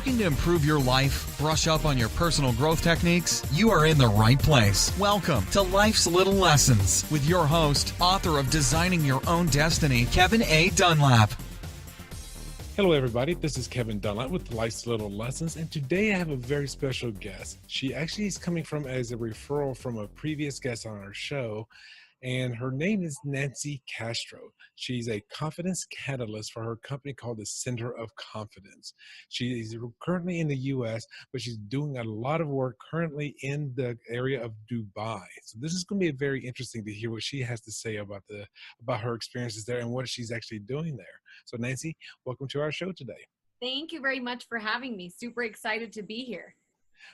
Looking to improve your life, brush up on your personal growth techniques? You are in the right place. Welcome to Life's Little Lessons with your host, author of Designing Your Own Destiny, Kevin A. Dunlap. Hello, everybody. This is Kevin Dunlap with Life's Little Lessons, and today I have a very special guest. She actually is coming from as a referral from a previous guest on our show, and her name is Nancy Castro. She's a confidence catalyst for her company called the Center of Confidence. She is currently in the U.S., but she's doing a lot of work currently in the area of Dubai. So this is going to be very interesting to hear what she has to say about her experiences there and what she's actually doing there. So Nancy, welcome to our show today. Thank you very much for having me. Super excited to be here.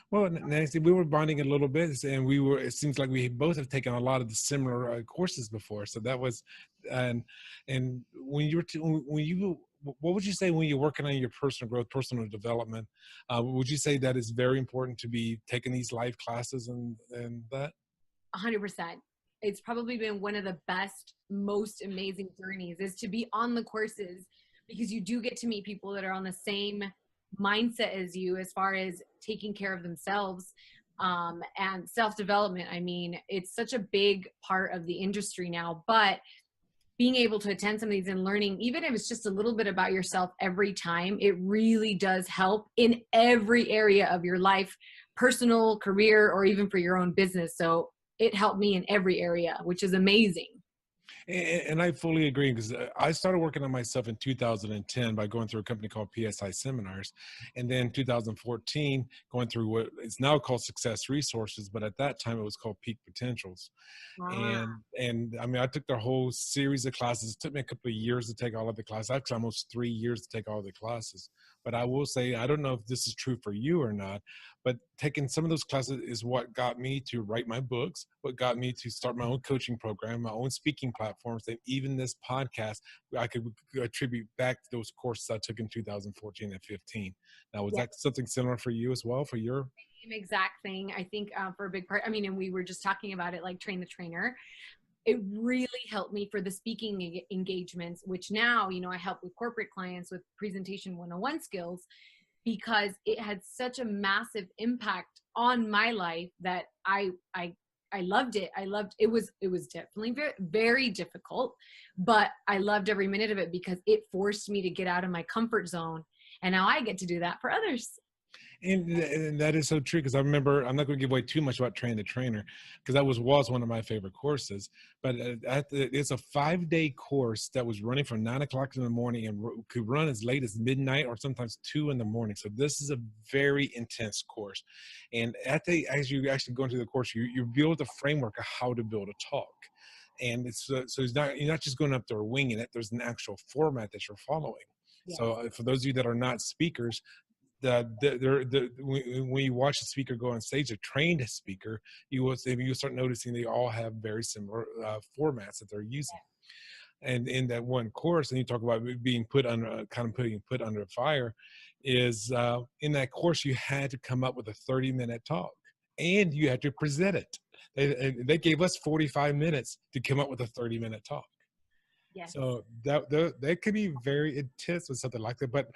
Well, Nancy, we were bonding a little bit, and it seems like we both have taken a lot of the similar courses before. So that was, and what would you say when you're working on your personal growth, personal development? Would you say that it's very important to be taking these live classes and that? 100%. It's probably been one of the best, most amazing journeys is to be on the courses, because you do get to meet people that are on the same mindset as you as far as taking care of themselves and self-development. I mean, it's such a big part of the industry now, but being able to attend some of these and learning, even if it's just a little bit about yourself every time, it really does help in every area of your life, personal, career, or even for your own business. So it helped me in every area, which is amazing. And I fully agree, because I started working on myself in 2010 by going through a company called PSI Seminars, and then 2014 going through what is now called Success Resources, but at that time it was called Peak Potentials. Wow. And I mean, I took their whole series of classes. It took me a couple of years to take all of the classes, actually almost 3 years to take all the classes. But I will say, I don't know if this is true for you or not, but taking some of those classes is what got me to write my books, what got me to start my own coaching program, my own speaking platforms, and even this podcast, I could attribute back to those courses I took in 2014 and 15. Now, was that something similar for you as well, for your? Same exact thing. I think for a big part, I mean, and we were just talking about it, like Train the Trainer. It really helped me for the speaking engagements, which now, I help with corporate clients with presentation 101 skills, because it had such a massive impact on my life that I loved it. It was definitely very, very difficult, but I loved every minute of it because it forced me to get out of my comfort zone. And now I get to do that for others. And that is so true, because I remember, I'm not going to give away too much about Train the Trainer, because that was one of my favorite courses, but it's a 5-day course that was running from 9 o'clock in the morning and could run as late as midnight or sometimes 2 in the morning. So this is a very intense course. And as you actually go into the course, you build a framework of how to build a talk. And you're not just going up there winging it. There's an actual format that you're following. Yes. So for those of you that are not speakers, when you watch a speaker go on stage, a trained speaker, you will start noticing they all have very similar formats that they're using. And in that one course, and you talk about being put under fire, is in that course you had to come up with a 30-minute talk, and you had to present it. They gave us 45 minutes to come up with a 30-minute talk. Yes. So that could be very intense with something like that. But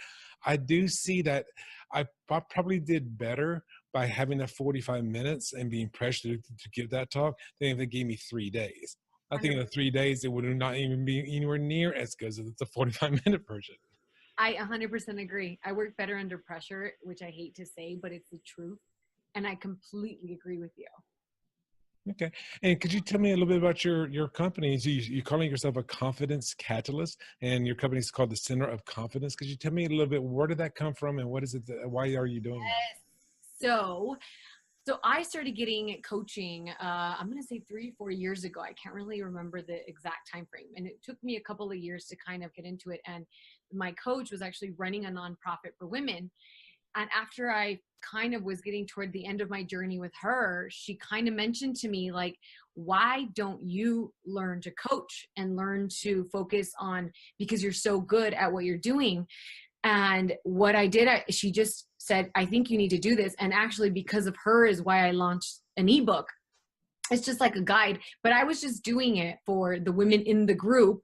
I do see that I probably did better by having that 45 minutes and being pressured to give that talk than if they gave me 3 days. I think in the 3 days, it would not even be anywhere near as good as the 45-minute version. I 100% agree. I work better under pressure, which I hate to say, but it's the truth. And I completely agree with you. Okay. And could you tell me a little bit about your company? So you're calling yourself a confidence catalyst, and your company is called the Center of Confidence. Could you tell me a little bit, where did that come from, and what is it? Why are you doing that? So I started getting coaching, I'm going to say 3-4 years ago. I can't really remember the exact time frame. And it took me a couple of years to kind of get into it. And my coach was actually running a nonprofit for women. And after I kind of was getting toward the end of my journey with her, she kind of mentioned to me, like, why don't you learn to coach and learn to focus on, because you're so good at what you're doing. And what I did, she just said, I think you need to do this. And actually, because of her is why I launched an ebook. It's just like a guide, but I was just doing it for the women in the group.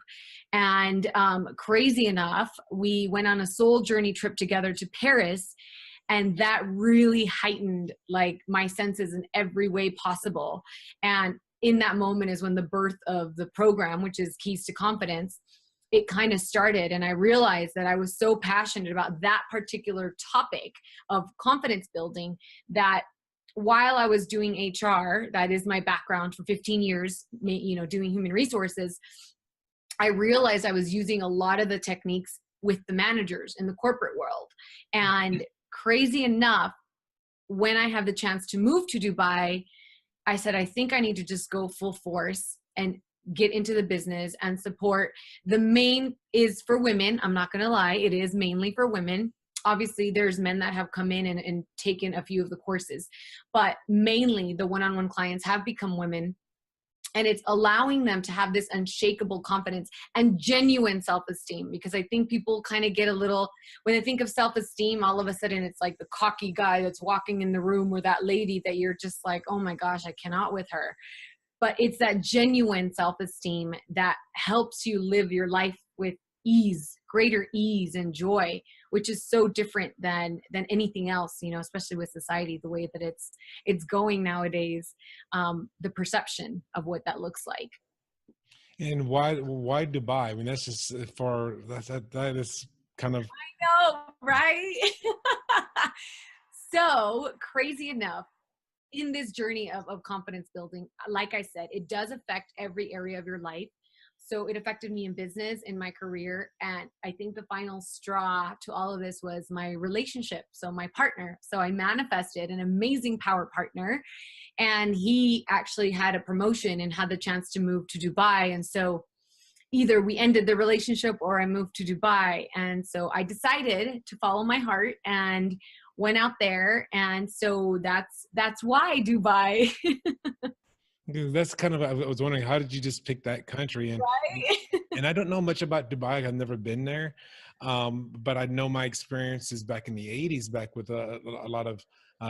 And crazy enough, we went on a soul journey trip together to Paris. And that really heightened like my senses in every way possible. And in that moment is when the birth of the program, which is Keys to Confidence, it kind of started. And I realized that I was so passionate about that particular topic of confidence building that while I was doing HR, that is my background for 15 years, doing human resources, I realized I was using a lot of the techniques with the managers in the corporate world. And crazy enough, when I had the chance to move to Dubai, I said, I think I need to just go full force and get into the business and support. The main is for women. I'm not going to lie. It is mainly for women. Obviously, there's men that have come in and taken a few of the courses, but mainly the one-on-one clients have become women. And it's allowing them to have this unshakable confidence and genuine self-esteem, because I think people kind of get a little, when they think of self-esteem, all of a sudden it's like the cocky guy that's walking in the room, or that lady that you're just like, oh my gosh, I cannot with her. But it's that genuine self-esteem that helps you live your life with ease, greater ease and joy, which is so different than anything else, especially with society, the way that it's going nowadays, the perception of what that looks like. And why Dubai? I mean, that's just that is kind of. I know, right? So crazy enough, in this journey of confidence building, like I said, it does affect every area of your life. So it affected me in business, in my career. And I think the final straw to all of this was my relationship. So my partner. So I manifested an amazing power partner, and he actually had a promotion and had the chance to move to Dubai. And so either we ended the relationship or I moved to Dubai. And so I decided to follow my heart and went out there. And so that's why Dubai. That's kind of, I was wondering, how did you just pick that country? And Right? and I don't know much about Dubai. I've never been there, but I know my experiences back in the '80s, back with a lot of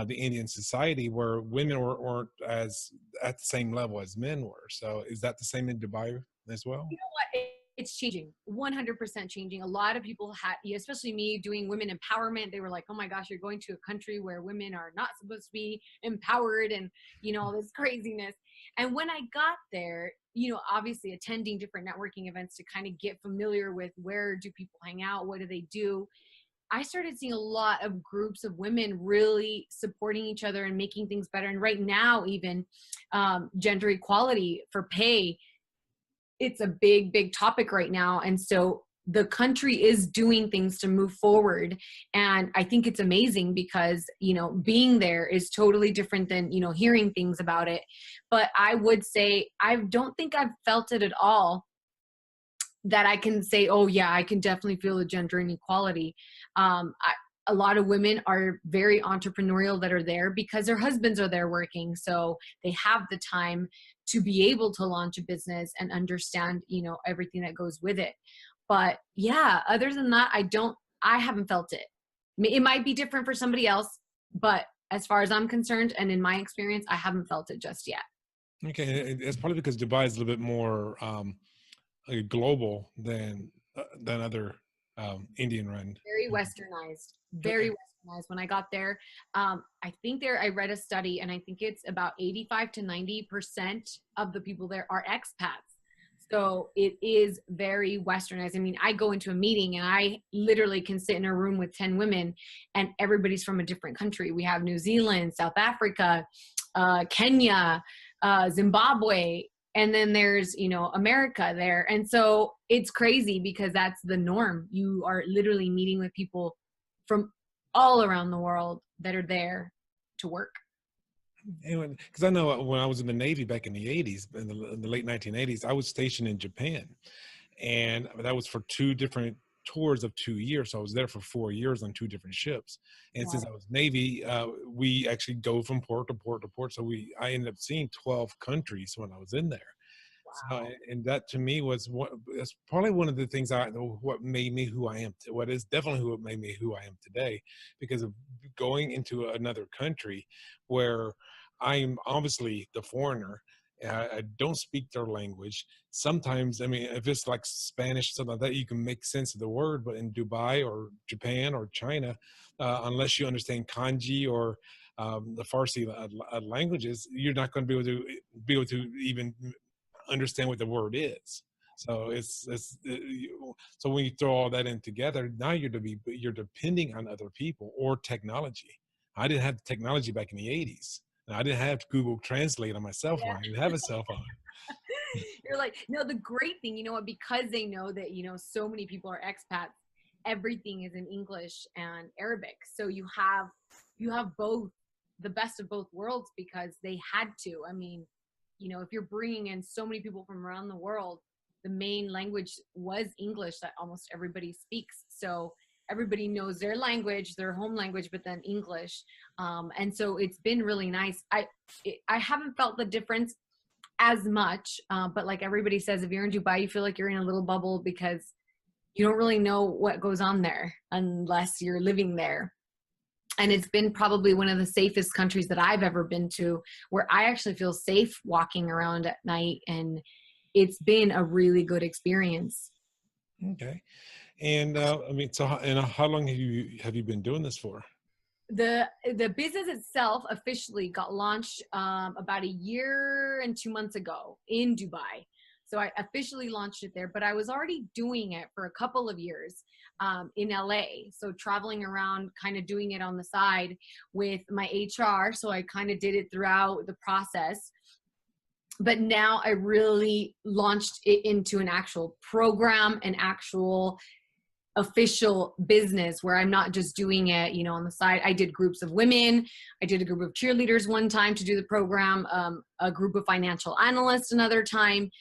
the Indian society, where women weren't as at the same level as men were. So is that the same in Dubai as well? You know what? It's changing, 100% changing. A lot of people had, especially me doing women empowerment, they were like, oh my gosh, you're going to a country where women are not supposed to be empowered, and, all this craziness. And when I got there, obviously attending different networking events to kind of get familiar with where do people hang out, what do they do, I started seeing a lot of groups of women really supporting each other and making things better. And right now, even gender equality for pay, it's a big, big topic right now. And so the country is doing things to move forward. And I think it's amazing because, being there is totally different than, hearing things about it. But I would say, I don't think I've felt it at all that I can say, oh yeah, I can definitely feel the gender inequality. A lot of women are very entrepreneurial that are there because their husbands are there working. So they have the time to be able to launch a business and understand, everything that goes with it. But yeah, other than that, I haven't felt it. It might be different for somebody else, but as far as I'm concerned and in my experience, I haven't felt it just yet. Okay, it's probably because Dubai is a little bit more global than other Indian run. Very westernized, very westernized. When I got there, I read a study, and I think it's about 85 to 90% of the people there are expats. So it is very westernized. I mean, I go into a meeting and I literally can sit in a room with 10 women and everybody's from a different country. We have New Zealand, South Africa, Kenya, Zimbabwe, and then there's, America there. And so it's crazy because that's the norm. You are literally meeting with people from all around the world that are there to work. Because I know when I was in the Navy back in the '80s, in the late 1980s, I was stationed in Japan, and that was for 2 different tours of 2 years. So I was there for 4 years on 2 different ships. And Wow. since I was Navy, we actually go from port to port to port. So I ended up seeing 12 countries when I was in there. So, Wow. and that to me that's probably one of the things what made me who I am. What is definitely what made me who I am today, because of going into another country where I'm obviously the foreigner. I don't speak their language. Sometimes, I mean, if it's like Spanish, something like that, you can make sense of the word. But in Dubai or Japan or China, unless you understand kanji or the Farsi languages, you're not going to be able to even understand what the word is. So so when you throw all that in together, now you're depending on other people or technology. I didn't have technology back in the 80s. I didn't have Google Translate on my cell phone. Yeah. I didn't have a cell phone. You're like, no, the great thing, you know what, because they know that, you know, so many people are expats, everything is in English and Arabic. So you have both, the best of both worlds, because they had to. I mean, you know, if you're bringing in so many people from around the world, the main language was English that almost everybody speaks. So everybody knows their language, their home language, but then English. And so it's been really nice. I haven't felt the difference as much, but like everybody says, if you're in Dubai, you feel like you're in a little bubble because you don't really know what goes on there unless you're living there. And it's been probably one of the safest countries that I've ever been to, where I actually feel safe walking around at night, and it's been a really good experience. Okay. And I mean, so how long have you been doing this for? The business itself officially got launched about a year and 2 months ago in Dubai. So I officially launched it there, but I was already doing it for a couple of years in LA. So traveling around, kind of doing it on the side with my HR. So I kind of did it throughout the process. But now I really launched it into an actual program, an actual official business, where I'm not just doing it, you know, on the side. I did groups of women. I did a group of cheerleaders one time to do the program, a group of financial analysts another time.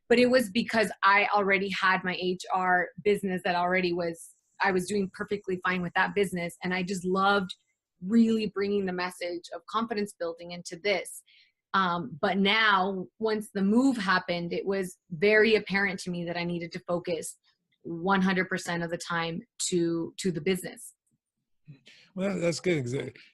But it was because I already had my HR business that I was doing perfectly fine with that business. And I just loved really bringing the message of confidence building into this. But now, once the move happened, it was very apparent to me that I needed to focus 100% of the time to the business. Well, that's good.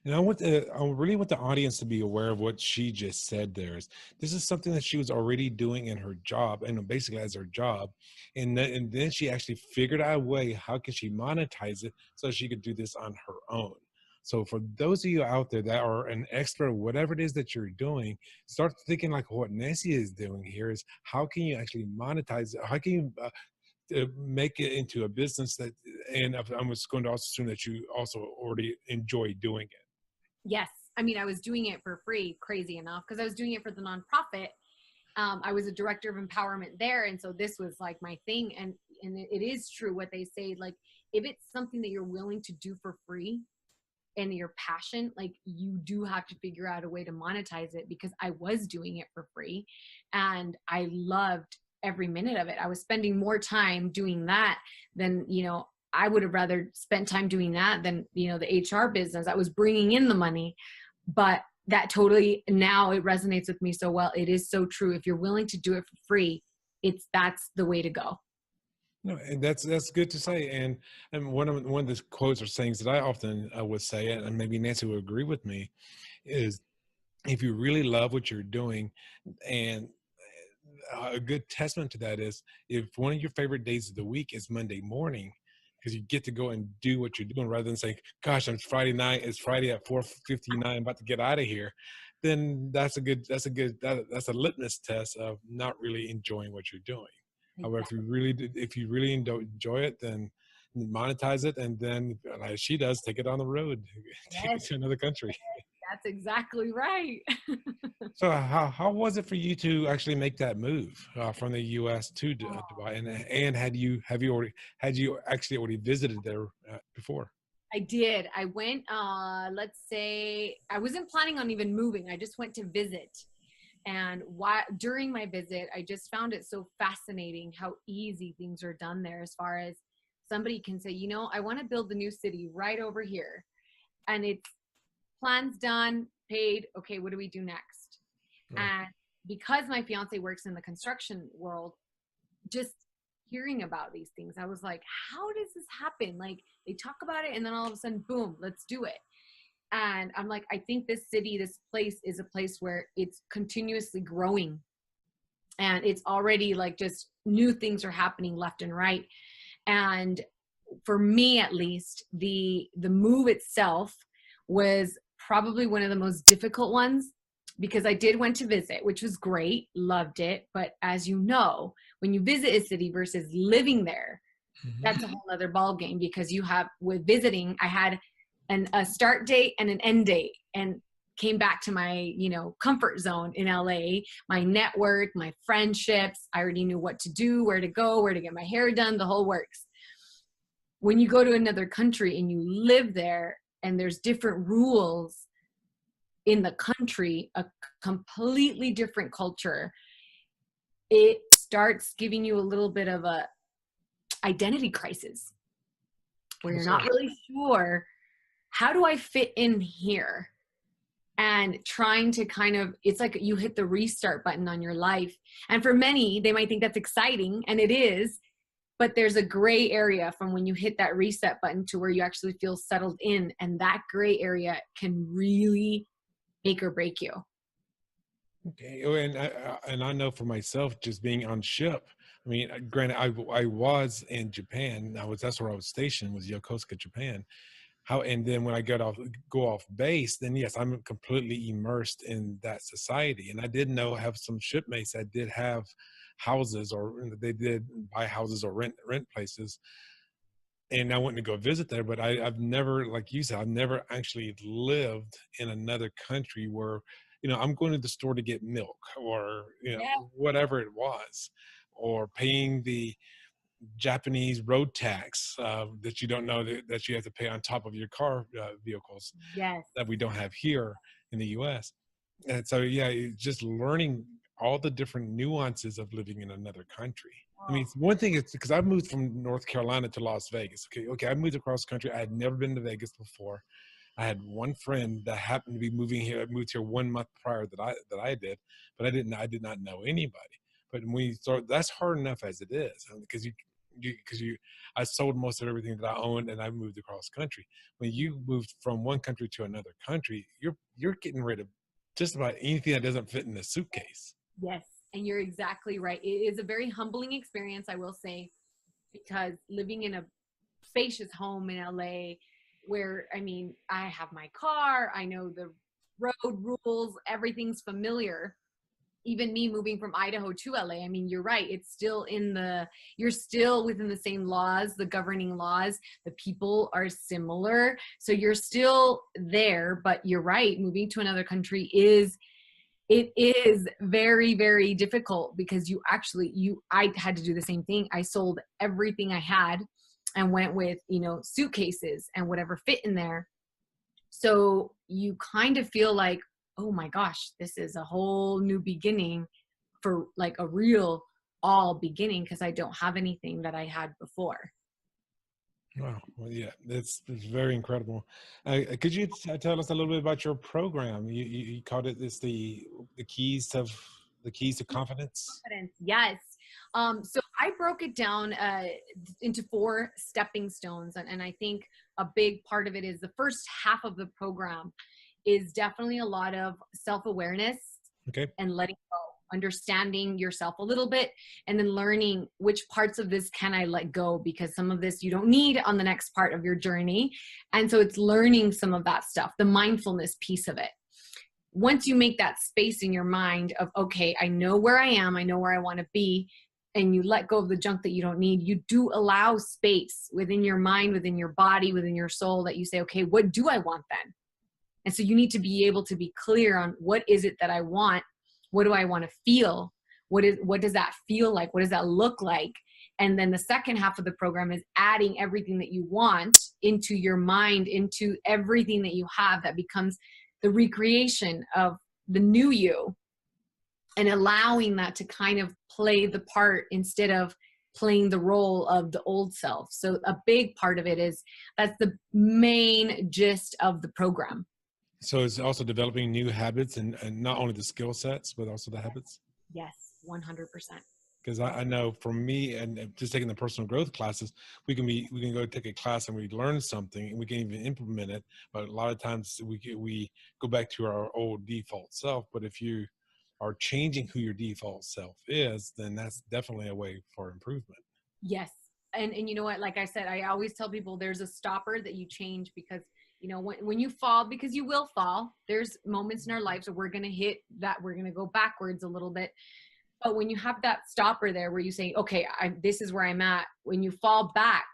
And I really want the audience to be aware of what she just said. This is something that she was already doing in her job, and basically as her job, and then she actually figured out a way how can she monetize it so she could do this on her own. So for those of you out there that are an expert, whatever it is that you're doing, start thinking like what Nancy is doing here is how can you actually monetize it? How can you to make it into a business that, and I'm just going to also assume that you also already enjoy doing it. Yes. I mean, I was doing it for free, crazy enough, because I was doing it for the nonprofit. I was a director of empowerment there. And so this was like my thing. And it is true what they say, like, if it's something that you're willing to do for free and your passion, like, you do have to figure out a way to monetize it, because I was doing it for free and I loved every minute of it. I was spending more time doing that than, you know, I would have rather spent time doing that than, you know, the HR business. I was bringing in the money, but that totally, now it resonates with me so well. It is so true. If you're willing to do it for free, that's the way to go. No, and that's good to say. And one of the quotes or sayings that I often would say, and maybe Nancy would agree with me, is if you really love what you're doing, and a good testament to that is if one of your favorite days of the week is Monday morning, because you get to go and do what you're doing rather than saying, gosh, it's Friday night, it's Friday at 4:59, I'm about to get out of here, then that's a litmus test of not really enjoying what you're doing. Exactly. However, if you really enjoy it, then monetize it, and then like she does, take it on the road, take it Yes, to another country. that's exactly right. So how was it for you to actually make that move from the U.S. to Dubai? And had you actually already visited there before? I did. I went, let's say, I wasn't planning on even moving. I just went to visit. And during my visit, I just found it so fascinating how easy things are done there, as far as somebody can say, you know, I want to build the new city right over here. And it's plans done, paid. Okay, what do we do next? Right. And because my fiance works in the construction world, just hearing about these things, I was like, how does this happen? Like, they talk about it and then all of a sudden, boom, let's do it. And I'm like, I think this city, this place is a place where it's continuously growing. And it's already like just new things are happening left and right. And for me at least, the move itself was probably one of the most difficult ones, because I did went to visit, which was great, loved it. But as you know, when you visit a city versus living there, that's a whole other ball game, because you have, with visiting, I had a start date and an end date, and came back to my, you know, comfort zone in LA, my network, my friendships. I already knew what to do, where to go, where to get my hair done, the whole works. When you go to another country and you live there, and there's different rules in the country, a completely different culture, it starts giving you a little bit of a identity crisis, where you're not really sure, how do I fit in here? And trying to kind of, it's like you hit the restart button on your life. And for many, they might think that's exciting, and it is, but there's a gray area from when you hit that reset button to where you actually feel settled in. And that gray area can really make or break you. Okay, oh, and I know for myself, just being on ship. I mean, granted, I was in Japan. That's where I was stationed, was Yokosuka, Japan. And then when I go off base, then yes, I'm completely immersed in that society. And I did have some shipmates that did have houses, or they did buy houses or rent places. And I went to go visit there, but I've never, like you said, I've never actually lived in another country where, you know, I'm going to the store to get milk, or, you know, whatever it was, or paying the Japanese road tax that you don't know that you have to pay on top of your car vehicles, Yes. that we don't have here in the U.S. And so, yeah, just learning all the different nuances of living in another country. I mean, one thing is, because I moved from North Carolina to Las Vegas. Okay, I moved across country. I had never been to Vegas before. I had one friend that happened to be moving here. I moved here 1 month prior that I did, but I did not know anybody. But when you start, that's hard enough as it is, because I sold most of everything that I owned, and I moved across country. When you moved from one country to another country, you're getting rid of just about anything that doesn't fit in the suitcase. Yes, and you're exactly right. It is a very humbling experience, I will say, because living in a spacious home in LA, where, I mean, I have my car, I know the road rules, everything's familiar. Even me moving from Idaho to LA, I mean, you're right. It's still you're still within the same laws, the governing laws. The people are similar. So you're still there, but you're right. Moving to another country is very, very difficult, because I had to do the same thing. I sold everything I had and went with, you know, suitcases and whatever fit in there. So you kind of feel like, oh my gosh, this is a whole new beginning, for like a real all beginning, because I don't have anything that I had before. Wow. Well, yeah, it's very incredible. Could you tell us a little bit about your program? You called it the keys to confidence. Confidence, yes. So I broke it down into 4 stepping stones, and I think a big part of it is the first half of the program is definitely a lot of self-awareness, Okay. and letting go, understanding yourself a little bit, and then learning which parts of this can I let go, because some of this you don't need on the next part of your journey. And so it's learning some of that stuff, the mindfulness piece of it. Once you make that space in your mind of, okay, I know where I am, I know where I want to be, and you let go of the junk that you don't need, you do allow space within your mind, within your body, within your soul, that you say, okay, what do I want then? And so you need to be able to be clear on, what is it that I want? What do I want to feel? What does that feel like? What does that look like? And then the second half of the program is adding everything that you want into your mind, into everything that you have, that becomes the recreation of the new you, and allowing that to kind of play the part instead of playing the role of the old self. So a big part of it is, that's the main gist of the program. So it's also developing new habits, and not only the skill sets, but also the habits. Yes, 100%. Because I know for me, and just taking the personal growth classes, we can go take a class and we learn something and we can even implement it. But a lot of times we go back to our old default self. But if you are changing who your default self is, then that's definitely a way for improvement. Yes, and you know what, like I said, I always tell people there's a stopper that you change, because you know, when you fall, because you will fall, there's moments in our lives where we're going to hit that, we're going to go backwards a little bit. But when you have that stopper there where you say, okay, this is where I'm at, when you fall back,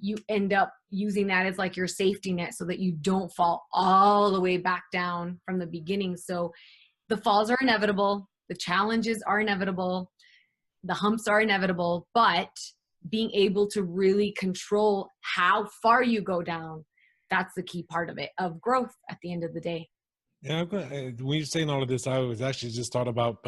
you end up using that as like your safety net so that you don't fall all the way back down from the beginning. So the falls are inevitable. The challenges are inevitable. The humps are inevitable, but being able to really control how far you go down, that's the key part of it, of growth at the end of the day. Yeah, when you're saying all of this, I was actually just thought about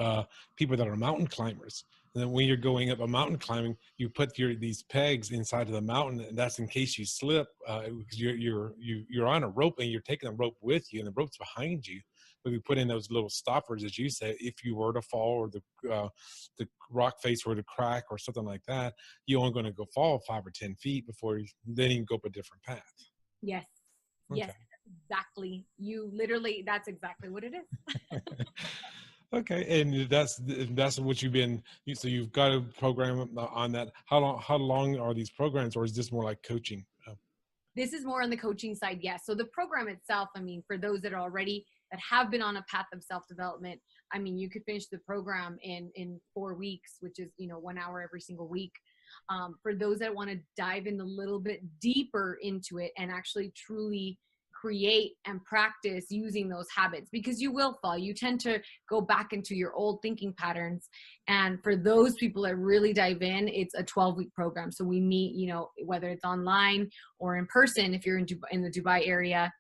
people that are mountain climbers. And then when you're going up a mountain climbing, you put these pegs inside of the mountain, and that's in case you slip, because you're on a rope and you're taking the rope with you, and the rope's behind you. But we put in those little stoppers, as you said, if you were to fall or the rock face were to crack or something like that, you're only going to go fall 5 or 10 feet before then you can go up a different path. Yes. Okay. Yes, exactly. You literally, that's exactly what it is. Okay, and that's what you've been. So you've got a program on that. How long are these programs, or is this more like coaching? This is more on the coaching side, yes. So the program itself, I mean, for those that are already, that have been on a path of self-development, I mean, you could finish the program in 4 weeks, which is, 1 hour every single week. For those that want to dive in a little bit deeper into it and actually truly create and practice using those habits, because you will fall. You tend to go back into your old thinking patterns. And for those people that really dive in, it's a 12-week program. So we meet, whether it's online or in person, if you're in the Dubai area,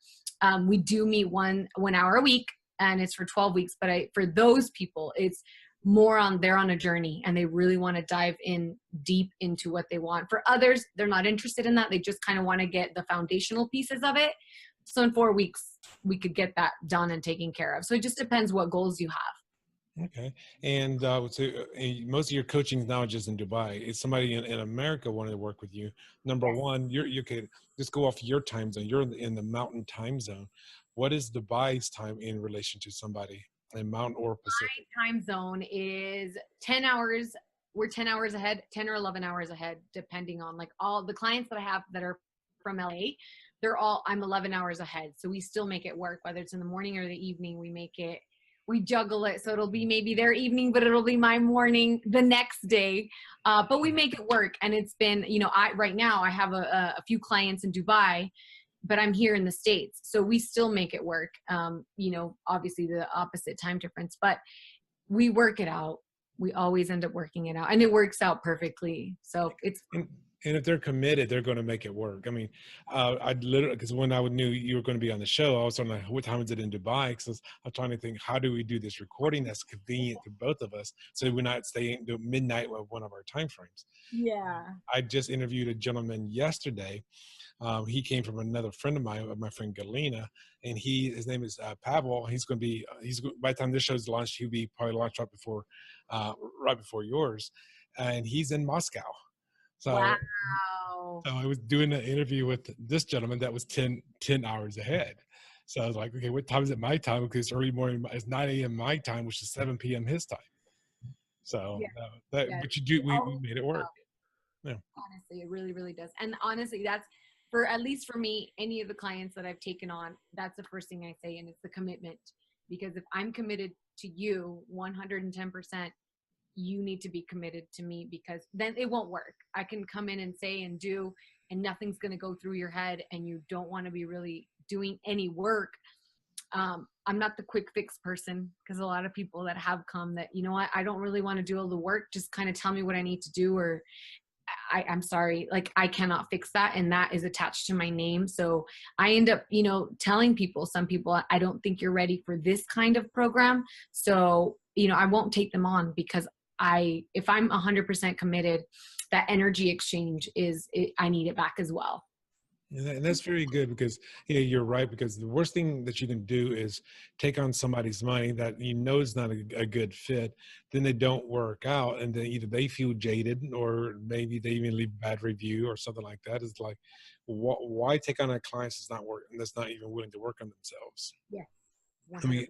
we do meet one hour a week, and it's for 12 weeks. But for those people, it's more they're on a journey and they really want to dive in deep into what they want. For others, they're not interested in that. They just kind of want to get the foundational pieces of it. So in 4 weeks, we could get that done and taken care of. So it just depends what goals you have. Okay, and so most of your coaching is now just in Dubai. Is somebody in America wanting to work with you? Number one, you could just go off your time zone. You're in the mountain time zone. What is Dubai's time in relation to somebody in Mountain or Pacific? My time zone is 10 hours. We're 10 hours ahead, 10 or 11 hours ahead, depending on like all the clients that I have that are from LA. I'm 11 hours ahead. So we still make it work, whether it's in the morning or the evening, we juggle it. So it'll be maybe their evening, but it'll be my morning the next day. But we make it work. And it's been, right now I have a few clients in Dubai, but I'm here in the States. So we still make it work. Obviously the opposite time difference, but we work it out. We always end up working it out, and it works out perfectly. So it's And if they're committed, they're going to make it work. I mean, I literally, because when I knew you were going to be on the show, I was wondering, what time is it in Dubai? Because I'm trying to think, how do we do this recording that's convenient to both of us, so we're not staying to midnight of one of our time frames. Yeah. I just interviewed a gentleman yesterday. He came from another friend of mine, my friend Galena, and his name is Pavel. He's going to be, by the time this show's launched, he'll be probably launched right before yours, and he's in Moscow. So, Wow. so I was doing an interview with this gentleman that was 10 hours ahead. So I was like, okay, what time is it my time? Because it's early morning, it's 9 a.m. my time, which is 7 p.m. his time. So, but we made it work. Yeah. Honestly, it really, really does. And honestly, that's at least for me, any of the clients that I've taken on, that's the first thing I say. And it's the commitment, because if I'm committed to you 110%, you need to be committed to me, because then it won't work. I can come in and say and do, and nothing's going to go through your head, and you don't want to be really doing any work. I'm not the quick fix person, because a lot of people that have come that, I don't really want to do all the work. Just kind of tell me what I need to do, or I'm sorry, like I cannot fix that. And that is attached to my name. So I end up, telling some people, I don't think you're ready for this kind of program. So, I won't take them on, because if I'm 100% committed, that energy exchange I need it back as well. And that's very good, because you're right, because the worst thing that you can do is take on somebody's money that is not a good fit. Then they don't work out, and then either they feel jaded, or maybe they even leave a bad review or something like that. It's like, why take on a client that's not even willing to work on themselves? Yeah. I mean,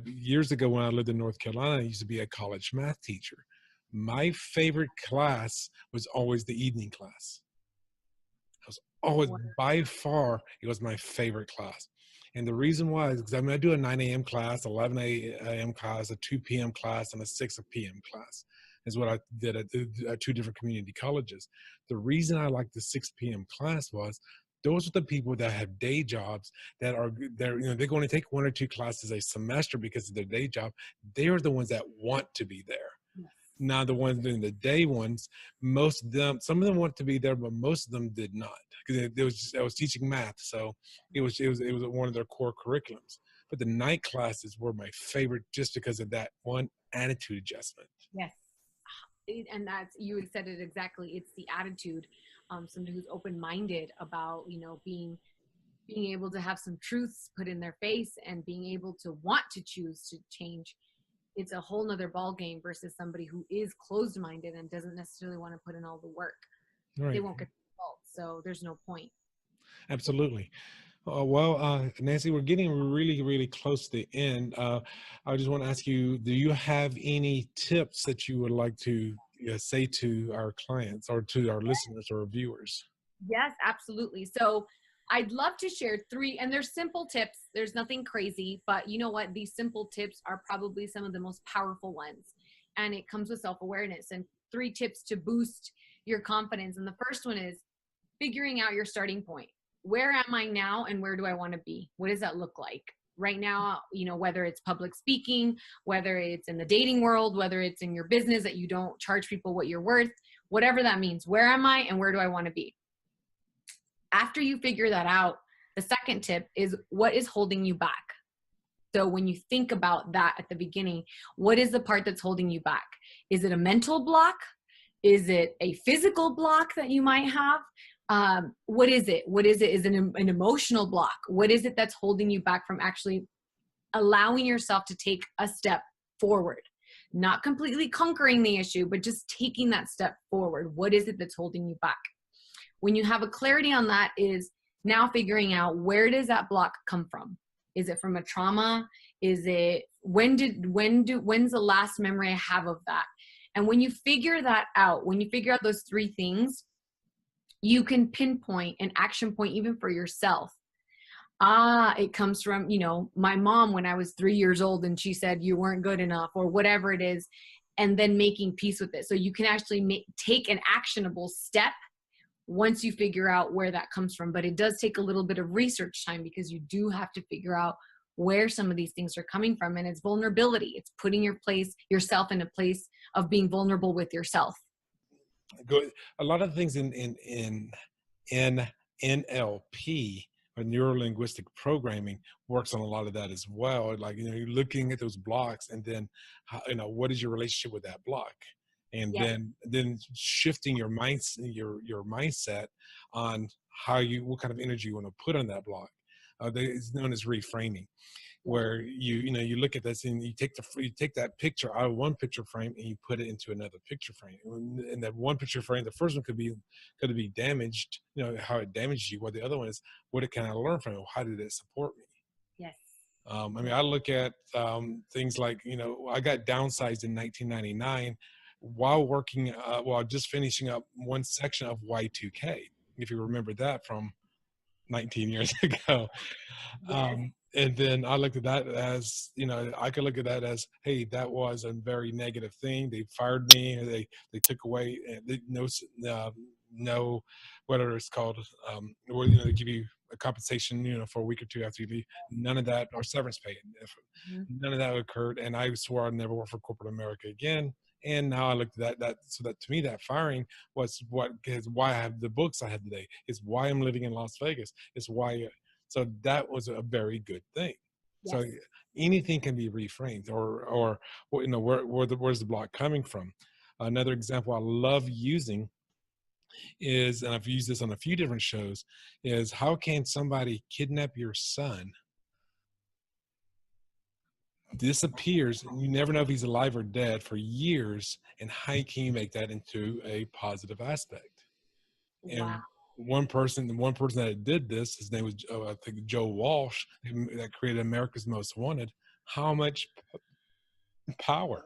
years ago when I lived in North Carolina, I used to be a college math teacher. My favorite class was always the evening class. It was always, by far, it was my favorite class. And the reason why is because I'm going to do a 9 a.m. class, 11 a.m. class, a 2 p.m. class, and a 6 p.m. class is what I did at two different community colleges. The reason I liked the 6 p.m. class was those are the people that have day jobs that are they're they're going to take 1 or 2 classes a semester because of their day job. They're the ones that want to be there. Now the ones doing the day ones, most of them, some of them want to be there, but most of them did not because I was teaching math, so it was one of their core curriculums. But the night classes were my favorite just because of that one attitude adjustment. Yes. And that's, you said it exactly. It's the attitude. Somebody who's open-minded about, being able to have some truths put in their face and being able to want to choose to change. It's a whole nother ball game versus somebody who is closed-minded and doesn't necessarily want to put in all the work. Right. They won't get the results, so there's no point. Absolutely. Nancy, we're getting really, really close to the end. I just want to ask you, do you have any tips that you would like to say to our clients or to our listeners or viewers? Yes, absolutely. So I'd love to share 3, and they're simple tips. There's nothing crazy, but you know what? These simple tips are probably some of the most powerful ones. And it comes with self-awareness, and 3 tips to boost your confidence. And the first one is figuring out your starting point. Where am I now and where do I want to be? What does that look like? Right now, whether it's public speaking, whether it's in the dating world, whether it's in your business that you don't charge people what you're worth, whatever that means, where am I and where do I want to be? After you figure that out, the second tip is what is holding you back? So when you think about that at the beginning, what is the part that's holding you back? Is it a mental block? Is it a physical block that you might have? What is it? Is it an emotional block? What is it that's holding you back from actually allowing yourself to take a step forward? Not completely conquering the issue, but just taking that step forward. What is it that's holding you back? When you have a clarity on that, is now figuring out, where does that block come from? Is it from a trauma? Is it, when's the last memory I have of that? And when you figure that out, when you figure out those 3 things, you can pinpoint an action point even for yourself. It comes from, my mom when I was 3 years old and she said you weren't good enough or whatever it is, and then making peace with it. So you can actually take an actionable step once you figure out where that comes from. But it does take a little bit of research time because you do have to figure out where some of these things are coming from. And it's vulnerability. It's putting yourself in a place of being vulnerable with yourself. Good. A lot of things in NLP or neuro-linguistic programming works on a lot of that as well. Like, you're looking at those blocks and then, what is your relationship with that block? And Yes. then shifting your mindset on what kind of energy you want to put on that block. It's known as reframing, where you look at this and you take that picture out of one picture frame and you put it into another picture frame. And that one picture frame, the first one could be damaged, how it damaged you. While the other one is, what can I learn from it? How did it support me? Yes. I look at things like, I got downsized in 1999 while working, just finishing up one section of Y2K, if you remember that from 19 years ago. Yes. And then I looked at that as, I could look at that as, hey, that was a very negative thing. They fired me. They took away no, whatever it's called, where, they give you a compensation, for a week or 2 after you leave. None of that, or severance pay. None of that occurred. And I swore I'd never work for corporate America again. And now I looked at that, so that to me, that firing was why I have the books I have today. It's why I'm living in Las Vegas. It's why. So that was a very good thing. Yes. So anything can be reframed, or where's the block coming from? Another example I love using is, and I've used this on a few different shows, is how can somebody kidnap your son, disappears, and you never know if he's alive or dead for years, and how can you make that into a positive aspect? Wow. And one person that did this, his name was I think Joe Walsh, that created America's Most Wanted. How much power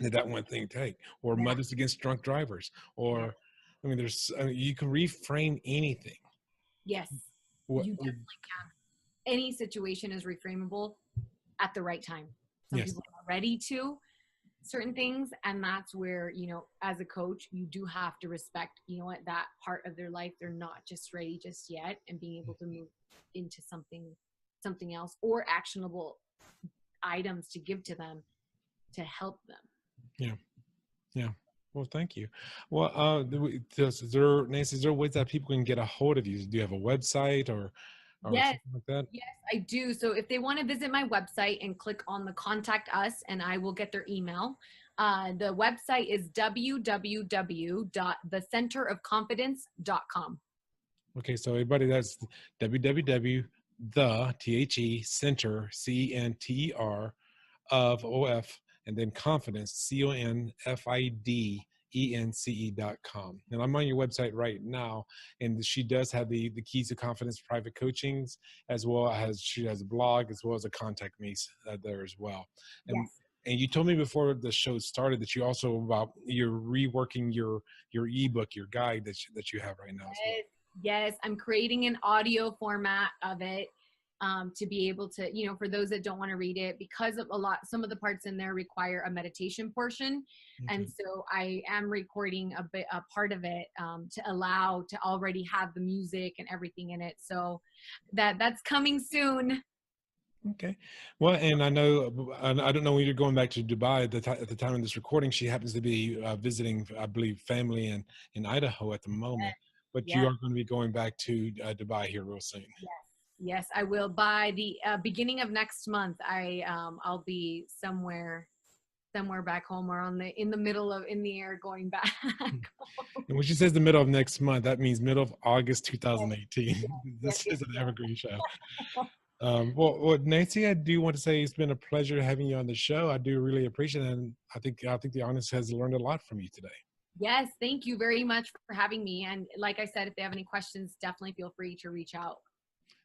did that one thing take? Or Yeah. Mothers Against Drunk Drivers, or I mean, you can reframe anything. Yes, What? you definitely can. Any situation is reframable at the right time. Some Yes. people are ready to certain things, and that's where, as a coach, you do have to respect, what that part of their life, they're not just ready just yet, and being able to move into something else, or actionable items to give to them to help them. Yeah. Well, thank you. Well, Nancy, is there ways that people can get a hold of you? Do you have a website or Yes. something like that? Yes, I do. So if they want to visit my website and click on the contact us, and I will get their email. The website is www.thecenterofconfidence.com. Okay, so everybody, that's www.the center of OF and then confidence confidence.com. And I'm on your website right now, and she does have the keys to confidence private coachings, as well as she has a blog, as well as a contact me there as well. And Yes. And you told me before the show started that you're reworking your ebook, your guide that you have right now as well. Yes, I'm creating an audio format of it, to be able to, for those that don't want to read it, because of some of the parts in there require a meditation portion. Okay. And so I am recording a part of it, to allow to already have the music and everything in it. So that's coming soon. Okay. Well, and I don't know when you're going back to Dubai at the time of this recording. She happens to be visiting, I believe, family in Idaho at the moment. But Yes. you are going to be going back to Dubai here real soon. Yes, I will. By the beginning of next month, I'll be somewhere back home, or in the air going back. And when she says the middle of next month, that means middle of August 2018. This is an evergreen show. Well, Nancy, I do want to say it's been a pleasure having you on the show. I do really appreciate it, and I think the audience has learned a lot from you today. Yes, thank you very much for having me. And like I said, if they have any questions, definitely feel free to reach out.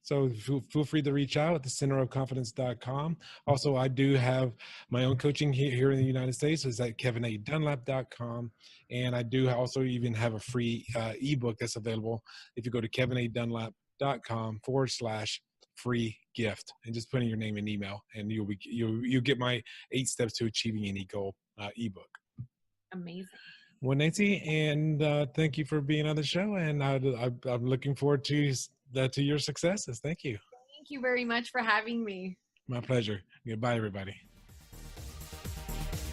So feel free to reach out at thecenterofconfidence.com. Also, I do have my own coaching here in the United States. It's at kevinadunlap.com. And I do also even have a free ebook that's available if you go to kevinadunlap.com/free gift, and just put in your name and email, and you'll get my 8 steps to achieving any goal ebook. Amazing. Well, Nancy, and thank you for being on the show, and I'm looking forward to your successes. Thank you. Thank you very much for having me. My pleasure. Goodbye, everybody.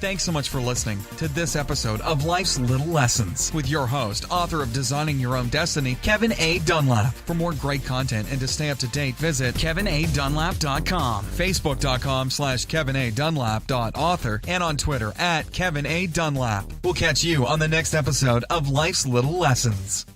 Thanks so much for listening to this episode of Life's Little Lessons with your host, author of Designing Your Own Destiny, Kevin A. Dunlap. For more great content and to stay up to date, visit kevinadunlap.com, facebook.com/kevinadunlap.author, and on Twitter @KevinADunlap. We'll catch you on the next episode of Life's Little Lessons.